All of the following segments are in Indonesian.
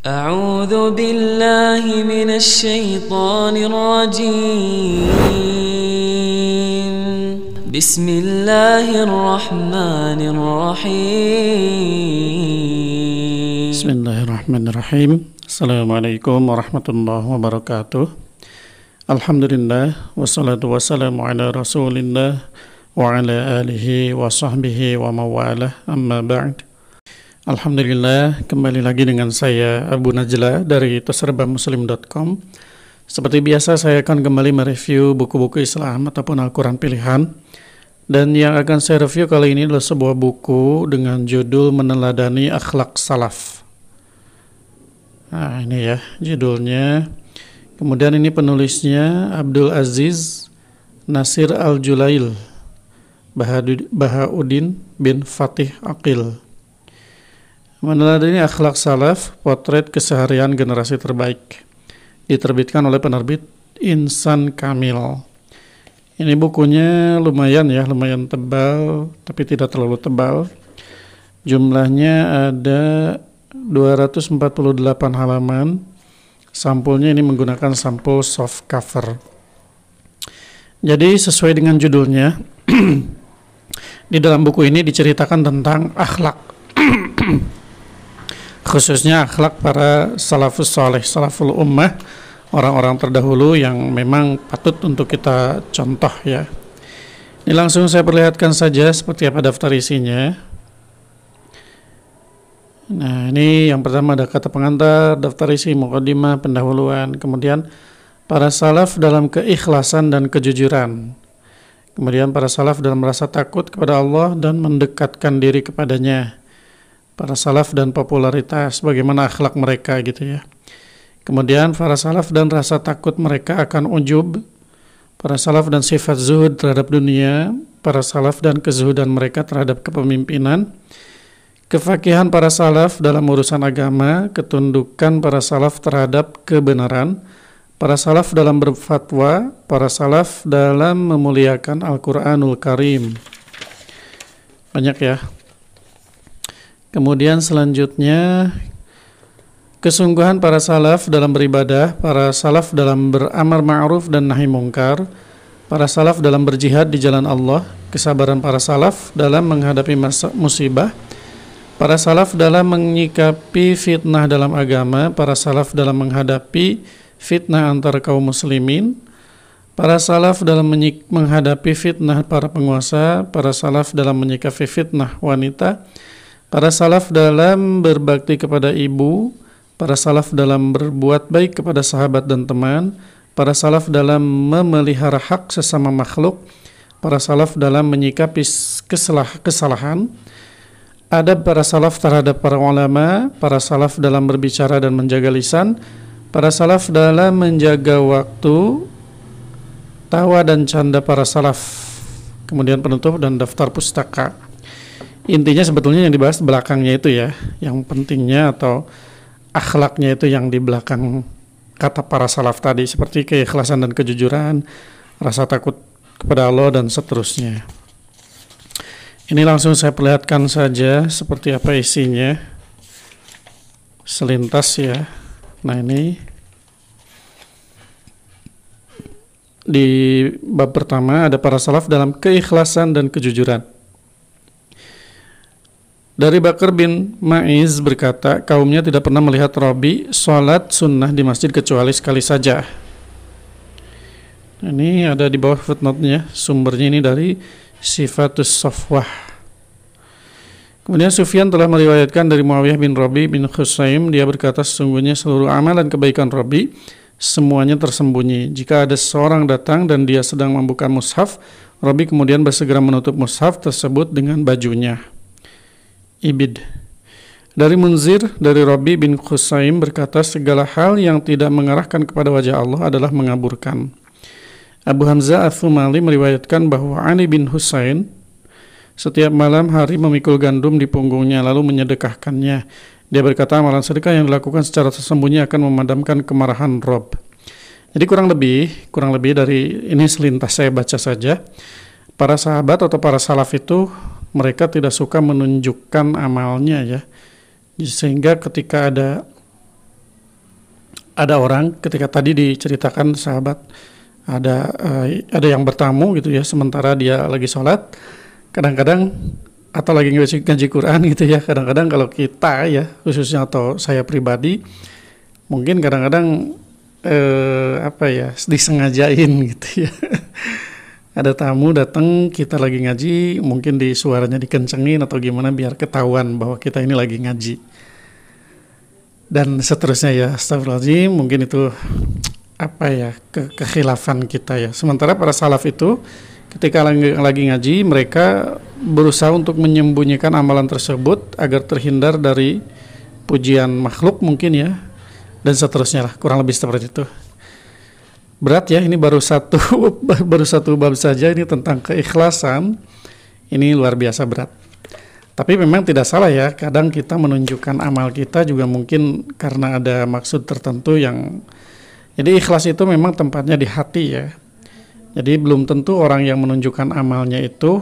أعوذ بالله من الشيطان الرجيم بسم الله الرحمن الرحيم Bismillahirrahmanirrahim. Assalamualaikum warahmatullahi wabarakatuh. Alhamdulillah, wassalatu wassalamu ala rasulillah wa ala alihi wa sahbihi wa mawalah, amma ba'd. Alhamdulillah, kembali lagi dengan saya Abu Najla dari tasrabahmuslim.com. Seperti biasa, saya akan kembali mereview buku-buku Islam ataupun Al-Quran pilihan. Dan yang akan saya review kali ini adalah sebuah buku dengan judul Meneladani Akhlak Salaf. Nah, ini ya judulnya. Kemudian ini penulisnya Abdul Aziz Nasir Al-Julail Bahauddin bin Fatih Aqil. Meneladani Akhlak Salaf, Potret Keseharian Generasi Terbaik, diterbitkan oleh penerbit Insan Kamil. Ini bukunya lumayan tebal, tapi tidak terlalu tebal. Jumlahnya ada 248 halaman. Sampulnya ini menggunakan sampul soft cover. Jadi sesuai dengan judulnya, di dalam buku ini diceritakan tentang akhlak, khususnya akhlak para salafus saleh, salaful ummah, orang-orang terdahulu yang memang patut untuk kita contoh ya. Ini langsung saya perlihatkan saja seperti apa daftar isinya. Nah, ini yang pertama ada kata pengantar, daftar isi, mukadimah, pendahuluan, kemudian para salaf dalam keikhlasan dan kejujuran. Kemudian para salaf dalam rasa takut kepada Allah dan mendekatkan diri kepadanya. Para salaf dan popularitas, bagaimana akhlak mereka gitu ya. Kemudian para salaf dan rasa takut mereka akan ujub. Para salaf dan sifat zuhud terhadap dunia. Para salaf dan kezuhudan mereka terhadap kepemimpinan. Kefakihan para salaf dalam urusan agama. Ketundukan para salaf terhadap kebenaran. Para salaf dalam berfatwa. Para salaf dalam memuliakan Al-Quranul Karim. Banyak ya. Kemudian selanjutnya, kesungguhan para salaf dalam beribadah, para salaf dalam beramar ma'ruf dan nahi mungkar, para salaf dalam berjihad di jalan Allah, kesabaran para salaf dalam menghadapi musibah, para salaf dalam menyikapi fitnah dalam agama, para salaf dalam menghadapi fitnah antara kaum muslimin, para salaf dalam menghadapi fitnah para penguasa, para salaf dalam menyikapi fitnah wanita, para salaf dalam berbakti kepada ibu, para salaf dalam berbuat baik kepada sahabat dan teman, para salaf dalam memelihara hak sesama makhluk, para salaf dalam menyikapi kesalahan, adab para salaf terhadap para ulama, para salaf dalam berbicara dan menjaga lisan, para salaf dalam menjaga waktu, tawa dan canda para salaf, kemudian penutup dan daftar pustaka. Intinya sebetulnya yang dibahas belakangnya itu ya, yang pentingnya atau akhlaknya itu yang di belakang kata para salaf tadi, seperti keikhlasan dan kejujuran, rasa takut kepada Allah dan seterusnya. Ini langsung saya perlihatkan saja seperti apa isinya selintas ya. Nah, ini di bab pertama ada para salaf dalam keikhlasan dan kejujuran. Dari Bakar bin Ma'iz berkata, kaumnya tidak pernah melihat Rabi sholat sunnah di masjid kecuali sekali saja. Ini ada di bawah footnote-nya, sumbernya ini dari Sifatus Safwah. Kemudian Sufyan telah meriwayatkan dari Muawiyah bin Rabi bin Khusaim, dia berkata sesungguhnya seluruh amalan kebaikan Rabi semuanya tersembunyi. Jika ada seorang datang dan dia sedang membuka mushaf, Rabi kemudian bersegera menutup mushaf tersebut dengan bajunya. Ibid. Dari Munzir, dari Rabi bin Khusaim berkata, segala hal yang tidak mengarahkan kepada wajah Allah adalah mengaburkan. Abu Hamzah Ats-Tsumali meriwayatkan bahwa Ali bin Husain setiap malam hari memikul gandum di punggungnya lalu menyedekahkannya. Dia berkata, amalan sedekah yang dilakukan secara tersembunyi akan memadamkan kemarahan Rob. Jadi kurang lebih dari ini selintas saya baca saja. Para sahabat atau para salaf itu mereka tidak suka menunjukkan amalnya ya. Sehingga ketika ada ada orang ketika tadi diceritakan sahabat ada yang bertamu gitu ya, sementara dia lagi sholat, kadang-kadang atau lagi ngaji Quran gitu ya, kadang-kadang kalau kita ya khususnya atau saya pribadi mungkin kadang-kadang disengajain gitu ya. Ada tamu datang, kita lagi ngaji, mungkin di suaranya dikencengin atau gimana biar ketahuan bahwa kita ini lagi ngaji. Dan seterusnya ya, astagfirullahaladzim, mungkin itu kekhilafan kita ya. Sementara para salaf itu ketika lagi ngaji, mereka berusaha untuk menyembunyikan amalan tersebut agar terhindar dari pujian makhluk mungkin ya, dan seterusnya lah, kurang lebih seperti itu. Berat ya, ini baru satu bab saja, ini tentang keikhlasan. Ini luar biasa berat. Tapi memang tidak salah ya, kadang kita menunjukkan amal kita juga mungkin karena ada maksud tertentu yang, jadi ikhlas itu memang tempatnya di hati ya. Jadi belum tentu orang yang menunjukkan amalnya itu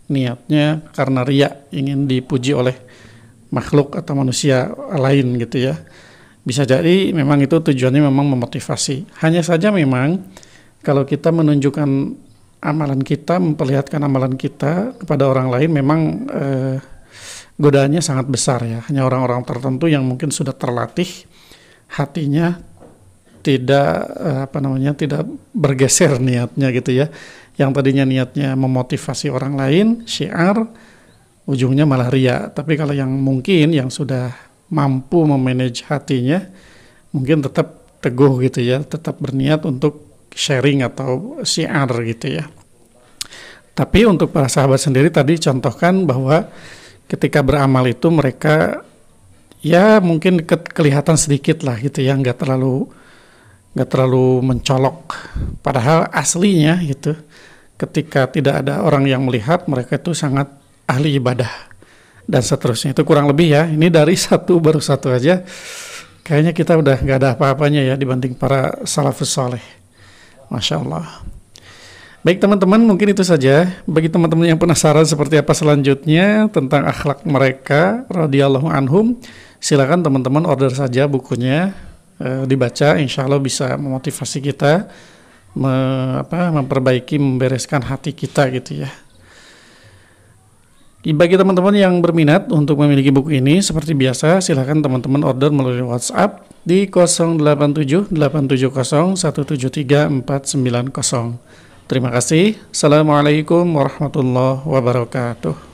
niatnya karena riya, ingin dipuji oleh makhluk atau manusia lain gitu ya. Bisa jadi memang itu tujuannya memang memotivasi. Hanya saja memang kalau kita menunjukkan amalan kita, memperlihatkan amalan kita kepada orang lain, memang godaannya sangat besar ya. Hanya orang-orang tertentu yang mungkin sudah terlatih hatinya tidak tidak bergeser niatnya gitu ya. Yang tadinya niatnya memotivasi orang lain, syiar, ujungnya malah riya. Tapi kalau yang mungkin yang sudah mampu memanage hatinya, mungkin tetap teguh gitu ya, tetap berniat untuk sharing atau syiar gitu ya. Tapi untuk para sahabat sendiri tadi contohkan bahwa ketika beramal itu mereka ya mungkin kelihatan sedikit lah gitu ya, nggak terlalu mencolok. Padahal aslinya gitu, ketika tidak ada orang yang melihat, mereka itu sangat ahli ibadah dan seterusnya. Itu kurang lebih ya. Ini dari baru satu aja. Kayaknya kita udah nggak ada apa-apanya ya dibanding para salafus saleh. Masya Allah. Baik teman-teman, mungkin itu saja. Bagi teman-teman yang penasaran seperti apa selanjutnya tentang akhlak mereka radhiyallahu anhum, silakan teman-teman order saja bukunya, dibaca. Insya Allah bisa memotivasi kita, memperbaiki, membereskan hati kita gitu ya. Bagi teman-teman yang berminat untuk memiliki buku ini, seperti biasa, silakan teman-teman order melalui WhatsApp di 087870173490. Terima kasih. Assalamualaikum warahmatullahi wabarakatuh.